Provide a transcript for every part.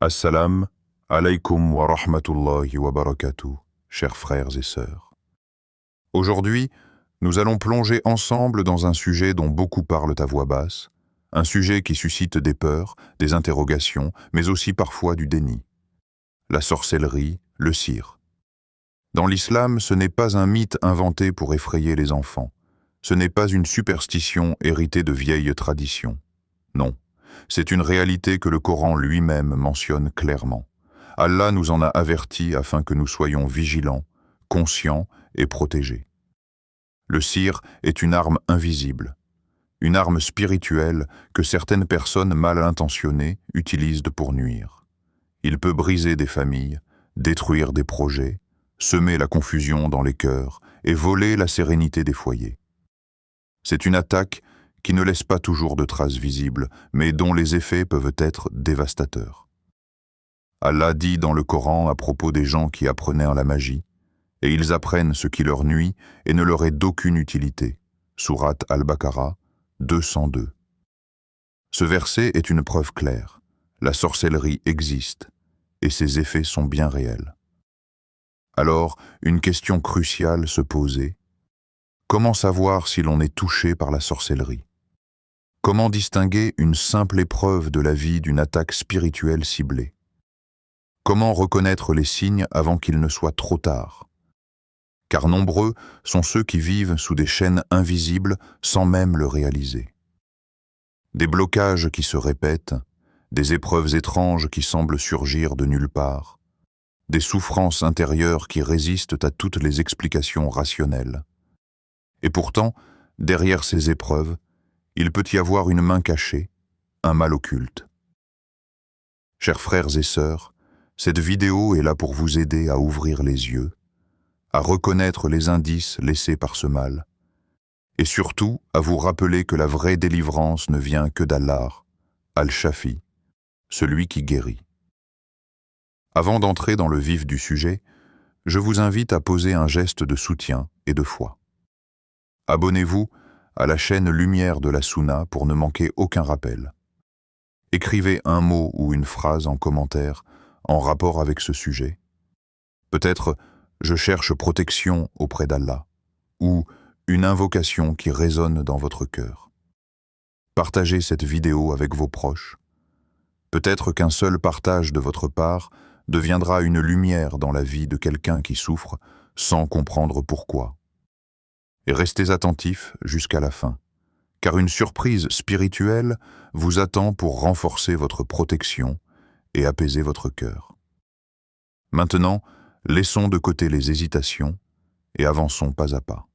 Assalam alaykum wa rahmatullahi wa barakatuh, chers frères et sœurs. Aujourd'hui, nous allons plonger ensemble dans un sujet dont beaucoup parlent à voix basse, un sujet qui suscite des peurs, des interrogations, mais aussi parfois du déni. La sorcellerie, le sihir. Dans l'islam, ce n'est pas un mythe inventé pour effrayer les enfants. Ce n'est pas une superstition héritée de vieilles traditions. Non. C'est une réalité que le Coran lui-même mentionne clairement. Allah nous en a avertis afin que nous soyons vigilants, conscients et protégés. Le sihir est une arme invisible, une arme spirituelle que certaines personnes mal intentionnées utilisent pour nuire. Il peut briser des familles, détruire des projets, semer la confusion dans les cœurs et voler la sérénité des foyers. C'est une attaque qui ne laisse pas toujours de traces visibles, mais dont les effets peuvent être dévastateurs. Allah dit dans le Coran à propos des gens qui apprenaient la magie, et ils apprennent ce qui leur nuit et ne leur est d'aucune utilité. Sourate Al-Baqarah 202. Ce verset est une preuve claire. La sorcellerie existe, et ses effets sont bien réels. Alors, une question cruciale se posait. Comment savoir si l'on est touché par la sorcellerie? Comment distinguer une simple épreuve de la vie d'une attaque spirituelle ciblée? Comment reconnaître les signes avant qu'il ne soit trop tard? Car nombreux sont ceux qui vivent sous des chaînes invisibles sans même le réaliser. Des blocages qui se répètent, des épreuves étranges qui semblent surgir de nulle part, des souffrances intérieures qui résistent à toutes les explications rationnelles. Et pourtant, derrière ces épreuves, il peut y avoir une main cachée, un mal occulte. Chers frères et sœurs, cette vidéo est là pour vous aider à ouvrir les yeux, à reconnaître les indices laissés par ce mal, et surtout à vous rappeler que la vraie délivrance ne vient que d'Allah, Al-Shafi, celui qui guérit. Avant d'entrer dans le vif du sujet, je vous invite à poser un geste de soutien et de foi. Abonnez-vous à la chaîne Lumière de la Sunna pour ne manquer aucun rappel. Écrivez un mot ou une phrase en commentaire en rapport avec ce sujet. Peut-être « Je cherche protection auprès d'Allah » ou une invocation qui résonne dans votre cœur. Partagez cette vidéo avec vos proches. Peut-être qu'un seul partage de votre part deviendra une lumière dans la vie de quelqu'un qui souffre sans comprendre pourquoi. Et restez attentifs jusqu'à la fin, car une surprise spirituelle vous attend pour renforcer votre protection et apaiser votre cœur. Maintenant, laissons de côté les hésitations et avançons pas à pas.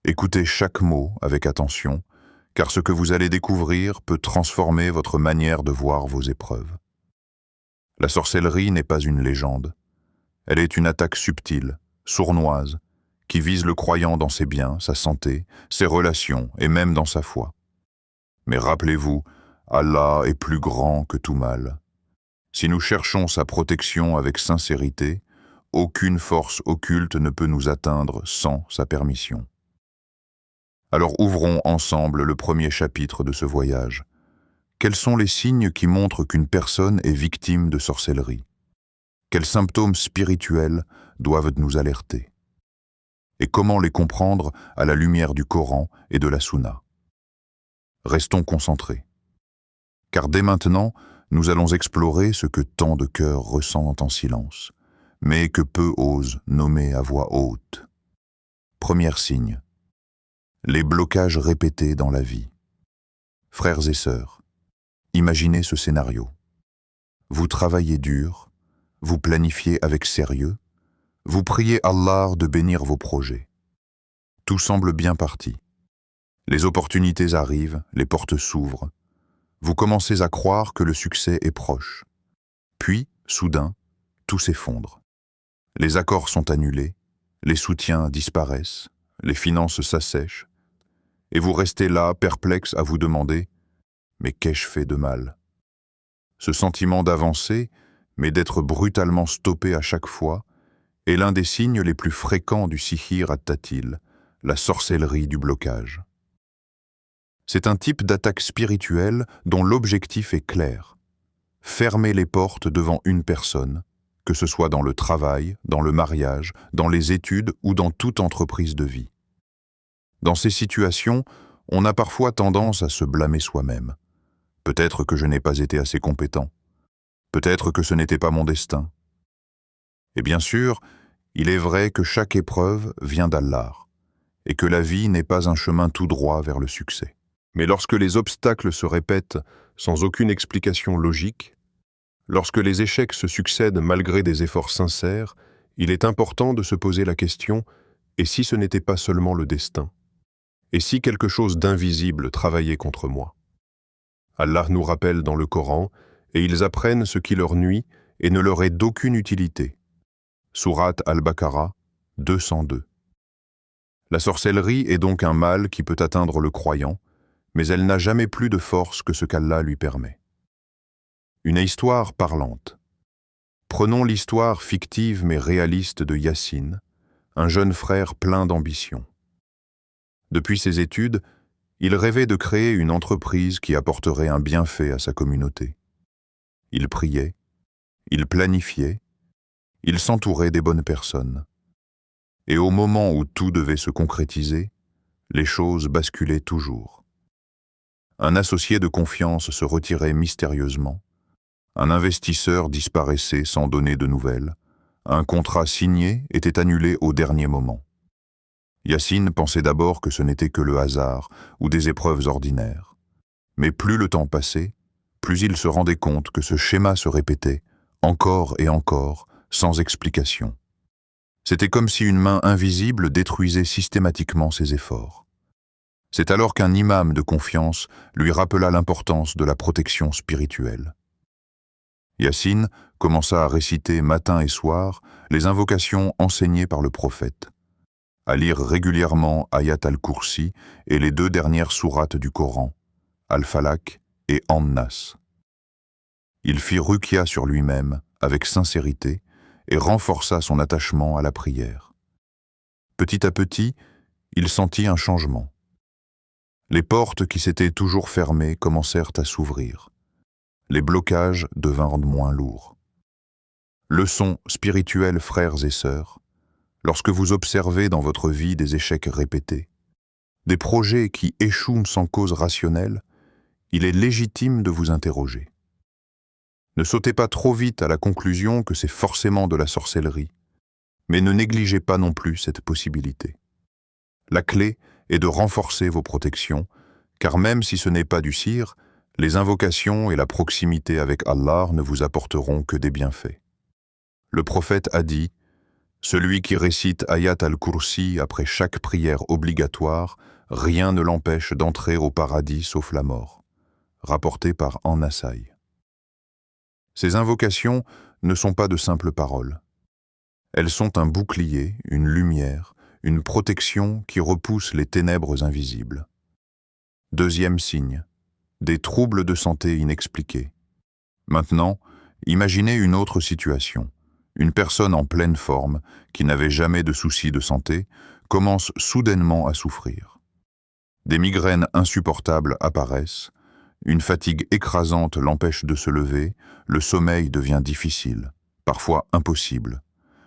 Écoutez chaque mot avec attention, car ce que vous allez découvrir peut transformer votre manière de voir vos épreuves. La sorcellerie n'est pas une légende. Elle est une attaque subtile, sournoise, qui vise le croyant dans ses biens, sa santé, ses relations et même dans sa foi. Mais rappelez-vous, Allah est plus grand que tout mal. Si nous cherchons sa protection avec sincérité, aucune force occulte ne peut nous atteindre sans sa permission. Alors ouvrons ensemble le premier chapitre de ce voyage. Quels sont les signes qui montrent qu'une personne est victime de sorcellerie? Quels symptômes spirituels doivent nous alerter? Et comment les comprendre à la lumière du Coran et de la Sunna? Restons concentrés. Car dès maintenant, nous allons explorer ce que tant de cœurs ressentent en silence, mais que peu osent nommer à voix haute. Premier signe. Les blocages répétés dans la vie. Frères et sœurs, imaginez ce scénario. Vous travaillez dur, vous planifiez avec sérieux, vous priez Allah de bénir vos projets. Tout semble bien parti. Les opportunités arrivent, les portes s'ouvrent. Vous commencez à croire que le succès est proche. Puis, soudain, tout s'effondre. Les accords sont annulés, les soutiens disparaissent, les finances s'assèchent, et vous restez là, perplexe à vous demander « Mais qu'ai-je fait de mal ?» Ce sentiment d'avancer, mais d'être brutalement stoppé à chaque fois, est l'un des signes les plus fréquents du sihir at-tatil, la sorcellerie du blocage. C'est un type d'attaque spirituelle dont l'objectif est clair, fermer les portes devant une personne, que ce soit dans le travail, dans le mariage, dans les études ou dans toute entreprise de vie. Dans ces situations, on a parfois tendance à se blâmer soi-même. Peut-être que je n'ai pas été assez compétent. Peut-être que ce n'était pas mon destin. Et bien sûr, il est vrai que chaque épreuve vient d'Allah, et que la vie n'est pas un chemin tout droit vers le succès. Mais lorsque les obstacles se répètent sans aucune explication logique, lorsque les échecs se succèdent malgré des efforts sincères, il est important de se poser la question « et si ce n'était pas seulement le destin ? Et si quelque chose d'invisible travaillait contre moi ?» Allah nous rappelle dans le Coran « et ils apprennent ce qui leur nuit et ne leur est d'aucune utilité » Sourate Al-Baqarah 202. La sorcellerie est donc un mal qui peut atteindre le croyant, mais elle n'a jamais plus de force que ce qu'Allah lui permet. Une histoire parlante. Prenons l'histoire fictive mais réaliste de Yassine, un jeune frère plein d'ambition. Depuis ses études, il rêvait de créer une entreprise qui apporterait un bienfait à sa communauté. Il priait, il planifiait, il s'entourait des bonnes personnes. Et au moment où tout devait se concrétiser, les choses basculaient toujours. Un associé de confiance se retirait mystérieusement, un investisseur disparaissait sans donner de nouvelles, un contrat signé était annulé au dernier moment. Yassine pensait d'abord que ce n'était que le hasard ou des épreuves ordinaires. Mais plus le temps passait, plus il se rendait compte que ce schéma se répétait, encore et encore, sans explication. C'était comme si une main invisible détruisait systématiquement ses efforts. C'est alors qu'un imam de confiance lui rappela l'importance de la protection spirituelle. Yassine commença à réciter matin et soir les invocations enseignées par le prophète, à lire régulièrement Ayat al-Kursi et les 2 dernières sourates du Coran, Al-Falaq et An-Nas. Il fit ruqya sur lui-même avec sincérité et renforça son attachement à la prière. Petit à petit, il sentit un changement. Les portes qui s'étaient toujours fermées commencèrent à s'ouvrir. Les blocages devinrent moins lourds. Leçon spirituelle, frères et sœurs, lorsque vous observez dans votre vie des échecs répétés, des projets qui échouent sans cause rationnelle, il est légitime de vous interroger. Ne sautez pas trop vite à la conclusion que c'est forcément de la sorcellerie, mais ne négligez pas non plus cette possibilité. La clé est de renforcer vos protections, car même si ce n'est pas du sihir, les invocations et la proximité avec Allah ne vous apporteront que des bienfaits. Le prophète a dit « Celui qui récite Ayat al-Kursi après chaque prière obligatoire, rien ne l'empêche d'entrer au paradis sauf la mort. » Rapporté par An-Nasai. Ces invocations ne sont pas de simples paroles. Elles sont un bouclier, une lumière, une protection qui repousse les ténèbres invisibles. Deuxième signe, des troubles de santé inexpliqués. Maintenant, imaginez une autre situation. Une personne en pleine forme, qui n'avait jamais de soucis de santé, commence soudainement à souffrir. Des migraines insupportables apparaissent, une fatigue écrasante l'empêche de se lever, le sommeil devient difficile, parfois impossible.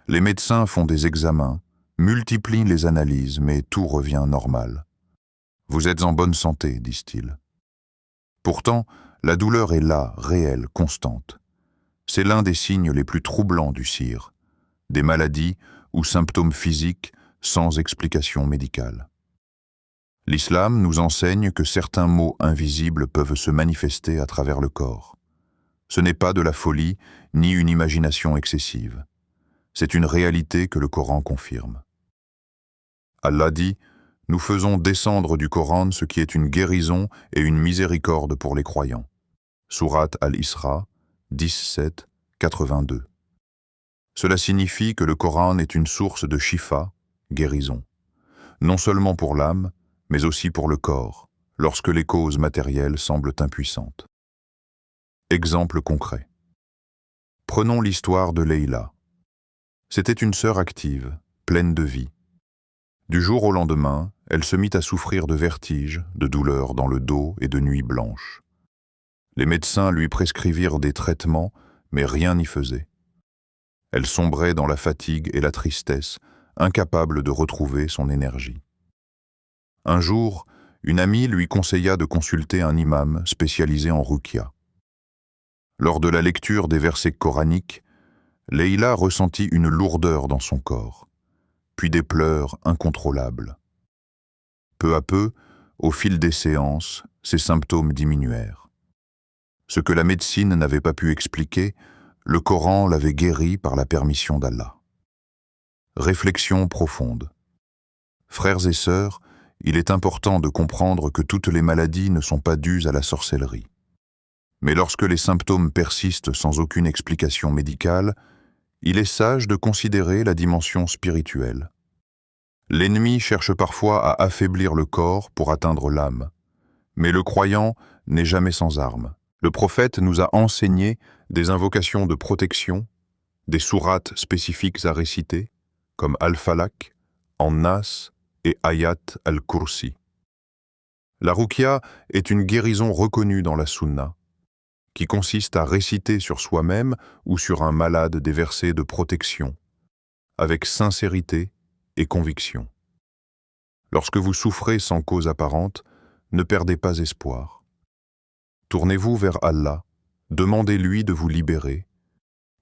Les médecins font des examens, multiplient les analyses, mais tout revient normal. « Vous êtes en bonne santé », disent-ils. Pourtant, la douleur est là, réelle, constante. C'est l'un des signes les plus troublants du sihir, des maladies ou symptômes physiques sans explication médicale. L'islam nous enseigne que certains maux invisibles peuvent se manifester à travers le corps. Ce n'est pas de la folie ni une imagination excessive. C'est une réalité que le Coran confirme. Allah dit « Nous faisons descendre du Coran ce qui est une guérison et une miséricorde pour les croyants. » Sourate Al-Isra 17, 82. Cela signifie que le Coran est une source de shifa, guérison, non seulement pour l'âme, mais aussi pour le corps, lorsque les causes matérielles semblent impuissantes. Exemple concret. Prenons l'histoire de Leïla. C'était une sœur active, pleine de vie. Du jour au lendemain, elle se mit à souffrir de vertiges, de douleurs dans le dos et de nuits blanches. Les médecins lui prescrivirent des traitements, mais rien n'y faisait. Elle sombrait dans la fatigue et la tristesse, incapable de retrouver son énergie. Un jour, une amie lui conseilla de consulter un imam spécialisé en ruqya. Lors de la lecture des versets coraniques, Leïla ressentit une lourdeur dans son corps, puis des pleurs incontrôlables. Peu à peu, au fil des séances, ses symptômes diminuèrent. Ce que la médecine n'avait pas pu expliquer, le Coran l'avait guéri par la permission d'Allah. Réflexion profonde. Frères et sœurs, il est important de comprendre que toutes les maladies ne sont pas dues à la sorcellerie. Mais lorsque les symptômes persistent sans aucune explication médicale, il est sage de considérer la dimension spirituelle. L'ennemi cherche parfois à affaiblir le corps pour atteindre l'âme, mais le croyant n'est jamais sans armes. Le prophète nous a enseigné des invocations de protection, des sourates spécifiques à réciter, comme Al-Falaq, An-Nas et Ayat al-Kursi. La ruqya est une guérison reconnue dans la sunna, qui consiste à réciter sur soi-même ou sur un malade des versets de protection, avec sincérité et conviction. Lorsque vous souffrez sans cause apparente, ne perdez pas espoir. Tournez-vous vers Allah, demandez-lui de vous libérer,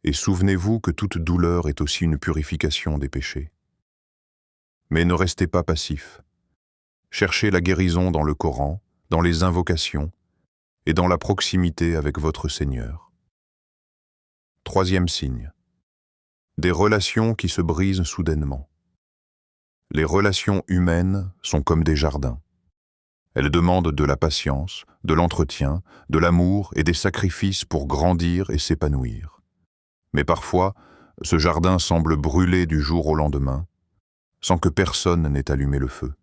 et souvenez-vous que toute douleur est aussi une purification des péchés. Mais ne restez pas passif. Cherchez la guérison dans le Coran, dans les invocations, et dans la proximité avec votre Seigneur. Troisième signe. Des relations qui se brisent soudainement. Les relations humaines sont comme des jardins. Elles demandent de la patience, de l'entretien, de l'amour et des sacrifices pour grandir et s'épanouir. Mais parfois, ce jardin semble brûler du jour au lendemain, sans que personne n'ait allumé le feu.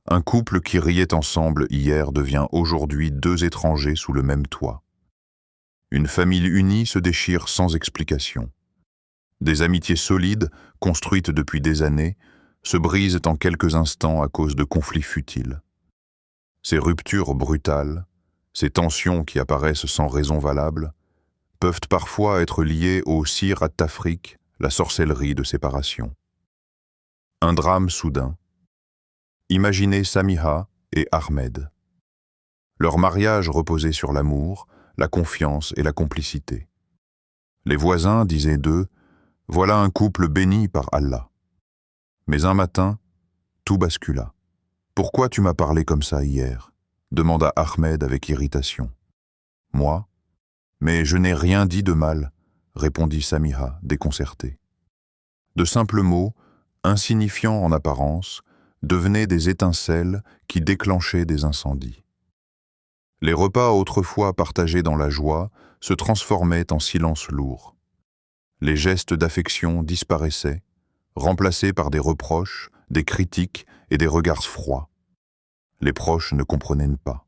Un couple qui riait ensemble hier devient aujourd'hui deux étrangers sous le même toit. Une famille unie se déchire sans explication. Des amitiés solides, construites depuis des années, se brisent en quelques instants à cause de conflits futiles. Ces ruptures brutales, ces tensions qui apparaissent sans raison valable, peuvent parfois être liées au sir at-tafriq, la sorcellerie de séparation. Un drame soudain. Imaginez Samiha et Ahmed. Leur mariage reposait sur l'amour, la confiance et la complicité. Les voisins disaient d'eux, « Voilà un couple béni par Allah. » Mais un matin, tout bascula. « Pourquoi tu m'as parlé comme ça hier ?» demanda Ahmed avec irritation. « Moi ? Mais je n'ai rien dit de mal, » répondit Samiha, déconcertée. De simples mots, insignifiants en apparence, devenaient des étincelles qui déclenchaient des incendies. Les repas autrefois partagés dans la joie se transformaient en silence lourd. Les gestes d'affection disparaissaient, remplacés par des reproches, des critiques et des regards froids. Les proches ne comprenaient pas.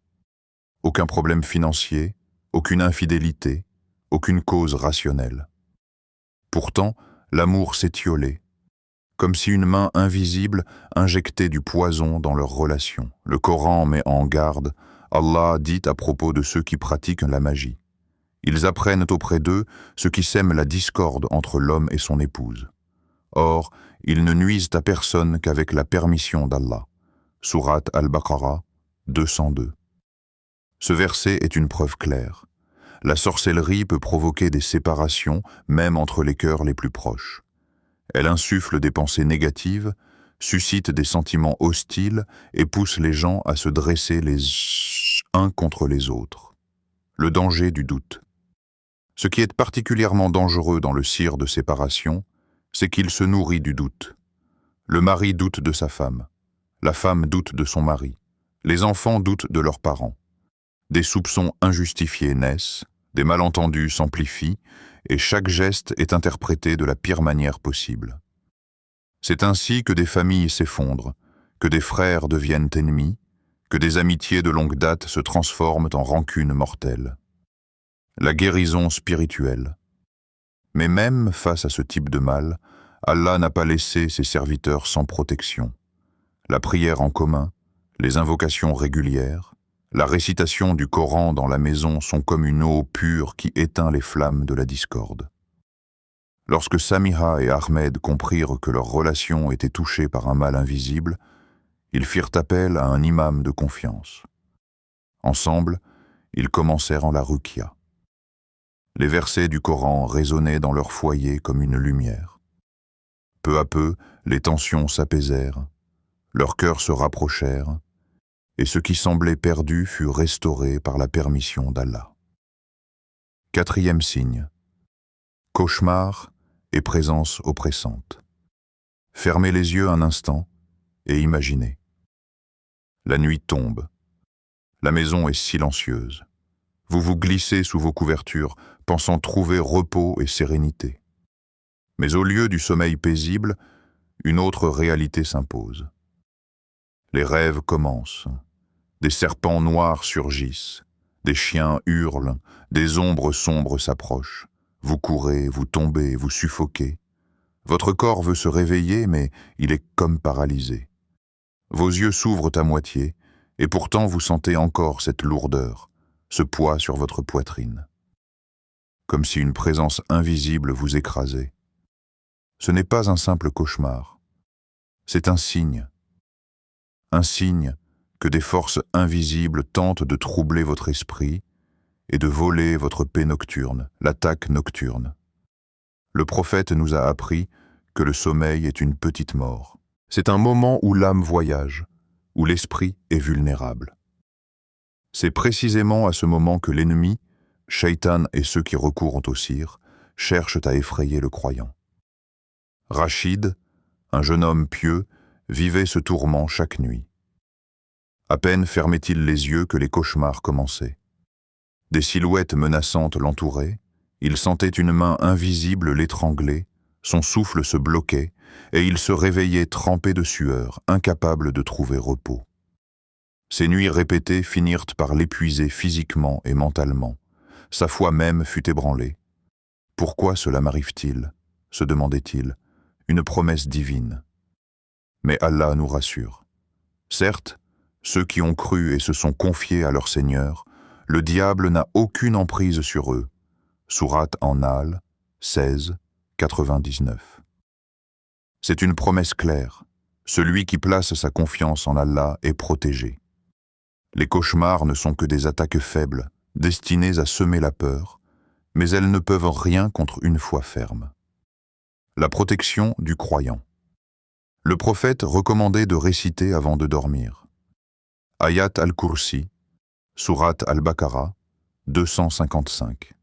Aucun problème financier, aucune infidélité, aucune cause rationnelle. Pourtant, l'amour s'étiolait, comme si une main invisible injectait du poison dans leurs relations. Le Coran met en garde. Allah dit à propos de ceux qui pratiquent la magie. Ils apprennent auprès d'eux ce qui sème la discorde entre l'homme et son épouse. Or, ils ne nuisent à personne qu'avec la permission d'Allah. Sourate Al-Baqarah 202. Ce verset est une preuve claire. La sorcellerie peut provoquer des séparations, même entre les cœurs les plus proches. Elle insuffle des pensées négatives, suscite des sentiments hostiles et pousse les gens à se dresser les uns contre les autres. Le danger du doute. Ce qui est particulièrement dangereux dans le sir de séparation, c'est qu'il se nourrit du doute. Le mari doute de sa femme, la femme doute de son mari, les enfants doutent de leurs parents. Des soupçons injustifiés naissent, des malentendus s'amplifient, et chaque geste est interprété de la pire manière possible. C'est ainsi que des familles s'effondrent, que des frères deviennent ennemis, que des amitiés de longue date se transforment en rancune mortelle. La guérison spirituelle. Mais même face à ce type de mal, Allah n'a pas laissé ses serviteurs sans protection. La prière en commun, les invocations régulières, La récitation du Coran dans la maison sont comme une eau pure qui éteint les flammes de la discorde. Lorsque Samiha et Ahmed comprirent que leur relation était touchée par un mal invisible, ils firent appel à un imam de confiance. Ensemble, ils commencèrent en la ruqya. Les versets du Coran résonnaient dans leur foyer comme une lumière. Peu à peu, les tensions s'apaisèrent, leurs cœurs se rapprochèrent, et ce qui semblait perdu fut restauré par la permission d'Allah. Quatrième signe. Cauchemar et présence oppressante. Fermez les yeux un instant et imaginez. La nuit tombe. La maison est silencieuse. Vous vous glissez sous vos couvertures, pensant trouver repos et sérénité. Mais au lieu du sommeil paisible, une autre réalité s'impose. Les rêves commencent. Des serpents noirs surgissent. Des chiens hurlent. Des ombres sombres s'approchent. Vous courez, vous tombez, vous suffoquez. Votre corps veut se réveiller, mais il est comme paralysé. Vos yeux s'ouvrent à moitié, et pourtant vous sentez encore cette lourdeur, ce poids sur votre poitrine. Comme si une présence invisible vous écrasait. Ce n'est pas un simple cauchemar. C'est un signe. Un signe que des forces invisibles tentent de troubler votre esprit et de voler votre paix nocturne, l'attaque nocturne. Le prophète nous a appris que le sommeil est une petite mort. C'est un moment où l'âme voyage, où l'esprit est vulnérable. C'est précisément à ce moment que l'ennemi, Shaitan et ceux qui recourent au sir, cherchent à effrayer le croyant. Rachid, un jeune homme pieux, vivait ce tourment chaque nuit. À peine fermait-il les yeux que les cauchemars commençaient. Des silhouettes menaçantes l'entouraient, il sentait une main invisible l'étrangler, son souffle se bloquait, et il se réveillait trempé de sueur, incapable de trouver repos. Ces nuits répétées finirent par l'épuiser physiquement et mentalement. Sa foi même fut ébranlée. « Pourquoi cela m'arrive-t-il » se demandait-il, une promesse divine. Mais Allah nous rassure. Certes, ceux qui ont cru et se sont confiés à leur Seigneur, le diable n'a aucune emprise sur eux. Sourate An-Nahl 16, 99. C'est une promesse claire. Celui qui place sa confiance en Allah est protégé. Les cauchemars ne sont que des attaques faibles, destinées à semer la peur, mais elles ne peuvent rien contre une foi ferme. La protection du croyant. Le prophète recommandait de réciter avant de dormir. Ayat al-Kursi, Sourate al-Baqarah, 255.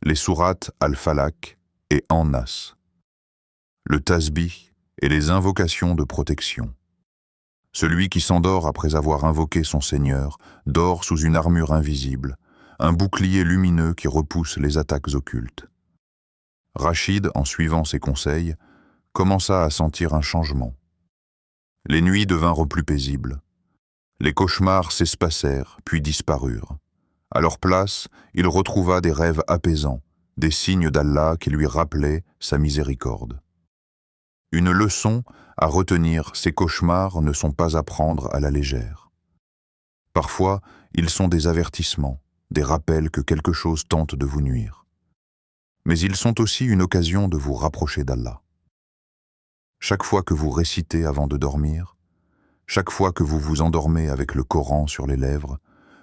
Les sourates al-Falaq et An-Nas. Le tasbih et les invocations de protection. Celui qui s'endort après avoir invoqué son Seigneur dort sous une armure invisible, un bouclier lumineux qui repousse les attaques occultes. Rachid, en suivant ses conseils, commença à sentir un changement. Les nuits devinrent plus paisibles. Les cauchemars s'espacèrent, puis disparurent. À leur place, il retrouva des rêves apaisants, des signes d'Allah qui lui rappelaient sa miséricorde. Une leçon à retenir, ces cauchemars ne sont pas à prendre à la légère. Parfois, ils sont des avertissements, des rappels que quelque chose tente de vous nuire. Mais ils sont aussi une occasion de vous rapprocher d'Allah. Chaque fois que vous récitez avant de dormir, chaque fois que vous vous endormez avec le Coran sur les lèvres,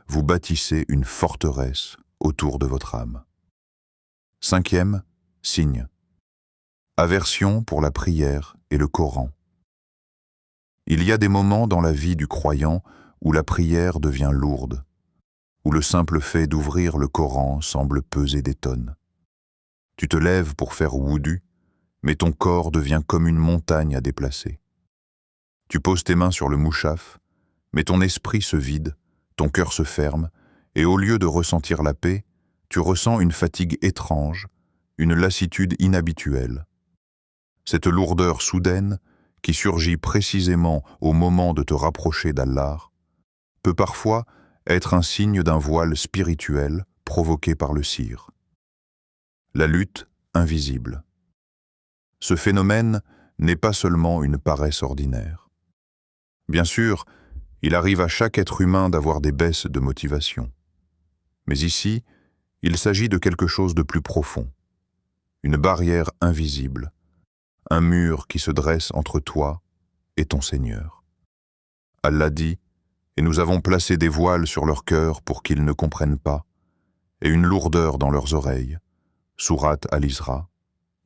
vous bâtissez une forteresse autour de votre âme. Cinquième signe. Aversion pour la prière et le Coran. Il y a des moments dans la vie du croyant où la prière devient lourde, où le simple fait d'ouvrir le Coran semble peser des tonnes. Tu te lèves pour faire wudu, mais ton corps devient comme une montagne à déplacer. Tu poses tes mains sur le mouchaf, mais ton esprit se vide, ton cœur se ferme, et au lieu de ressentir la paix, tu ressens une fatigue étrange, une lassitude inhabituelle. Cette lourdeur soudaine, qui surgit précisément au moment de te rapprocher d'Allah, peut parfois être un signe d'un voile spirituel provoqué par le sir. La lutte invisible. Ce phénomène n'est pas seulement une paresse ordinaire. Bien sûr, Il arrive à chaque être humain d'avoir des baisses de motivation. Mais ici, il s'agit de quelque chose de plus profond. Une barrière invisible, un mur qui se dresse entre toi et ton Seigneur. Allah dit, et nous avons placé des voiles sur leur cœur pour qu'ils ne comprennent pas, et une lourdeur dans leurs oreilles. Sourate Al-Isra,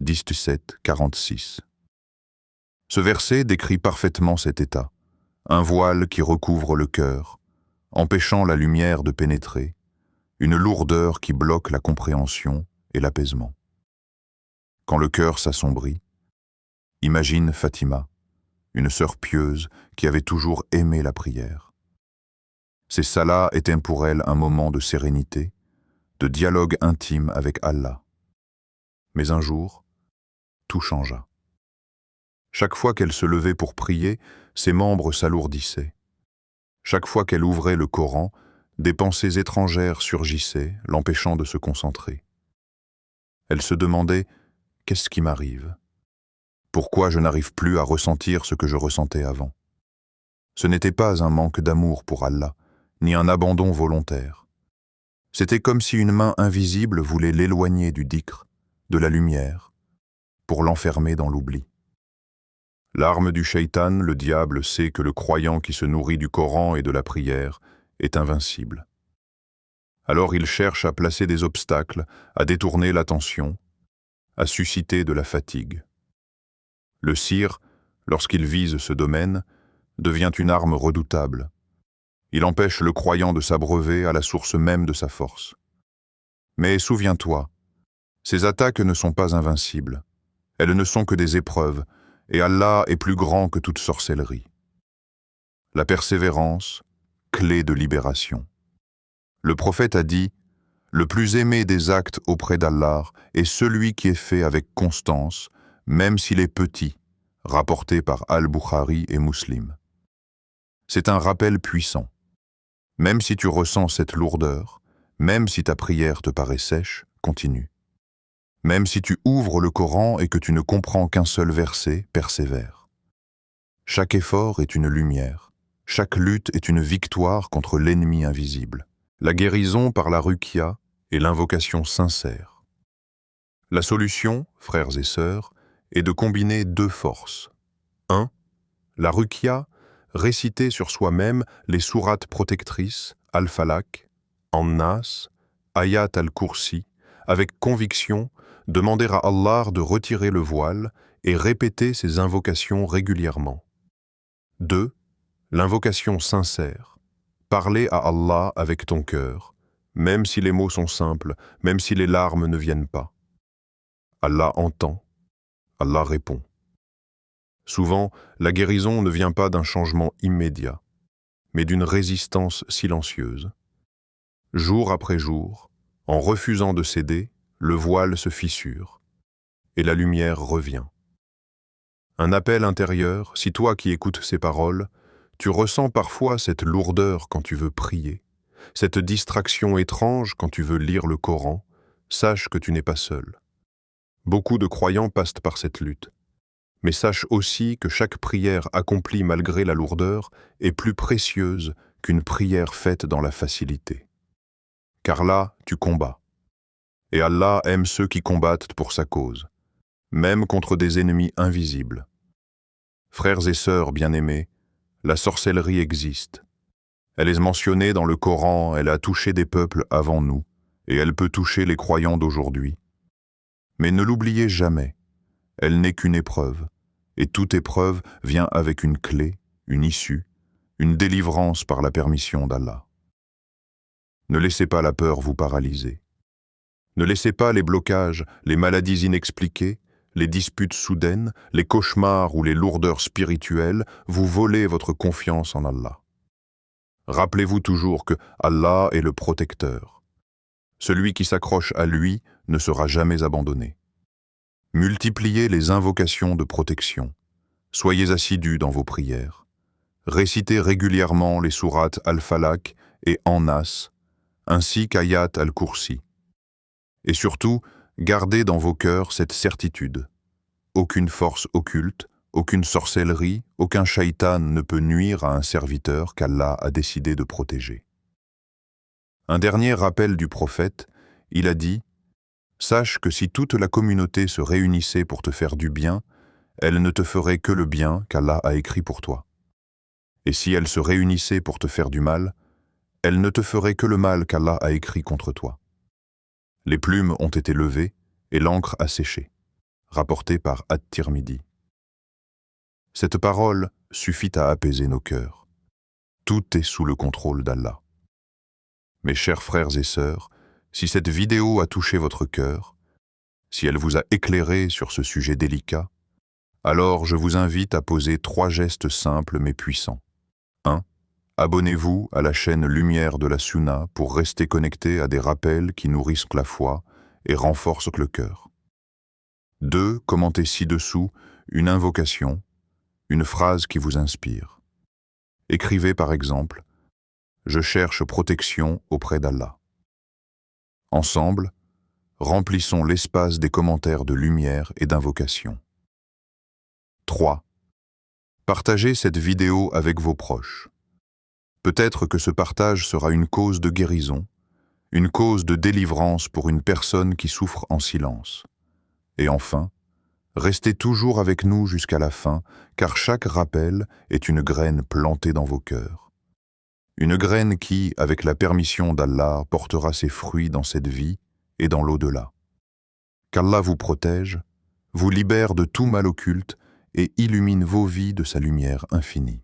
17-46. Ce verset décrit parfaitement cet état, un voile qui recouvre le cœur, empêchant la lumière de pénétrer, une lourdeur qui bloque la compréhension et l'apaisement. Quand le cœur s'assombrit, imagine Fatima, une sœur pieuse qui avait toujours aimé la prière. Ces salahs étaient pour elle un moment de sérénité, de dialogue intime avec Allah. Mais un jour, tout changea. Chaque fois qu'elle se levait pour prier, ses membres s'alourdissaient. Chaque fois qu'elle ouvrait le Coran, des pensées étrangères surgissaient, l'empêchant de se concentrer. Elle se demandait « Qu'est-ce qui m'arrive ? Pourquoi je n'arrive plus à ressentir ce que je ressentais avant ?» Ce n'était pas un manque d'amour pour Allah, ni un abandon volontaire. C'était comme si une main invisible voulait l'éloigner du dhikr, de la lumière, pour l'enfermer dans l'oubli. L'arme du shaitan, le diable, sait que le croyant qui se nourrit du Coran et de la prière est invincible. Alors il cherche à placer des obstacles, à détourner l'attention, à susciter de la fatigue. Le sir, lorsqu'il vise ce domaine, devient une arme redoutable. Il empêche le croyant de s'abreuver à la source même de sa force. Mais souviens-toi, ces attaques ne sont pas invincibles. Elles ne sont que des épreuves, et Allah est plus grand que toute sorcellerie. La persévérance, clé de libération. Le prophète a dit « Le plus aimé des actes auprès d'Allah est celui qui est fait avec constance, même s'il est petit », rapporté par Al-Bukhari et Muslim. C'est un rappel puissant. Même si tu ressens cette lourdeur, même si ta prière te paraît sèche, continue. Même si tu ouvres le Coran et que tu ne comprends qu'un seul verset, persévère. Chaque effort est une lumière. Chaque lutte est une victoire contre l'ennemi invisible. La guérison par la ruqya est l'invocation sincère. La solution, frères et sœurs, est de combiner deux forces. 1. La ruqya, réciter sur soi-même les sourates protectrices, Al-Falaq, An-Nas, Ayat al-Kursi, avec conviction, demander à Allah de retirer le voile et répéter ces invocations régulièrement. 2. L'invocation sincère. Parler à Allah avec ton cœur, même si les mots sont simples, même si les larmes ne viennent pas. Allah entend, Allah répond. Souvent, la guérison ne vient pas d'un changement immédiat, mais d'une résistance silencieuse. Jour après jour, en refusant de céder, le voile se fissure, et la lumière revient. Un appel intérieur, si toi qui écoutes ces paroles, tu ressens parfois cette lourdeur quand tu veux prier, cette distraction étrange quand tu veux lire le Coran, sache que tu n'es pas seul. Beaucoup de croyants passent par cette lutte. Mais sache aussi que chaque prière accomplie malgré la lourdeur est plus précieuse qu'une prière faite dans la facilité. Car là, tu combats. Et Allah aime ceux qui combattent pour sa cause, même contre des ennemis invisibles. Frères et sœurs bien-aimés, la sorcellerie existe. Elle est mentionnée dans le Coran, elle a touché des peuples avant nous, et elle peut toucher les croyants d'aujourd'hui. Mais ne l'oubliez jamais, elle n'est qu'une épreuve, et toute épreuve vient avec une clé, une issue, une délivrance par la permission d'Allah. Ne laissez pas la peur vous paralyser. Ne laissez pas les blocages, les maladies inexpliquées, les disputes soudaines, les cauchemars ou les lourdeurs spirituelles vous voler votre confiance en Allah. Rappelez-vous toujours que Allah est le protecteur. Celui qui s'accroche à lui ne sera jamais abandonné. Multipliez les invocations de protection. Soyez assidus dans vos prières. Récitez régulièrement les sourates Al-Falaq et An-Nas, ainsi qu'Ayat al-Kursi. Et surtout, gardez dans vos cœurs cette certitude. Aucune force occulte, aucune sorcellerie, aucun shaitan ne peut nuire à un serviteur qu'Allah a décidé de protéger. Un dernier rappel du prophète, il a dit « Sache que si toute la communauté se réunissait pour te faire du bien, elle ne te ferait que le bien qu'Allah a écrit pour toi. Et si elle se réunissait pour te faire du mal, elle ne te ferait que le mal qu'Allah a écrit contre toi. Les plumes ont été levées et l'encre a séché. » Rapporté par At-Tirmidhi. Cette parole suffit à apaiser nos cœurs. Tout est sous le contrôle d'Allah. Mes chers frères et sœurs, si cette vidéo a touché votre cœur, si elle vous a éclairé sur ce sujet délicat, alors je vous invite à poser 3 gestes simples mais puissants. 1. Abonnez-vous à la chaîne Lumière de la Sunna pour rester connecté à des rappels qui nourrissent la foi et renforcent le cœur. 2. Commentez ci-dessous une invocation, une phrase qui vous inspire. Écrivez par exemple « Je cherche protection auprès d'Allah ». Ensemble, remplissons l'espace des commentaires de lumière et d'invocation. 3. Partagez cette vidéo avec vos proches. Peut-être que ce partage sera une cause de guérison, une cause de délivrance pour une personne qui souffre en silence. Et enfin, restez toujours avec nous jusqu'à la fin, car chaque rappel est une graine plantée dans vos cœurs. Une graine qui, avec la permission d'Allah, portera ses fruits dans cette vie et dans l'au-delà. Qu'Allah vous protège, vous libère de tout mal occulte et illumine vos vies de sa lumière infinie.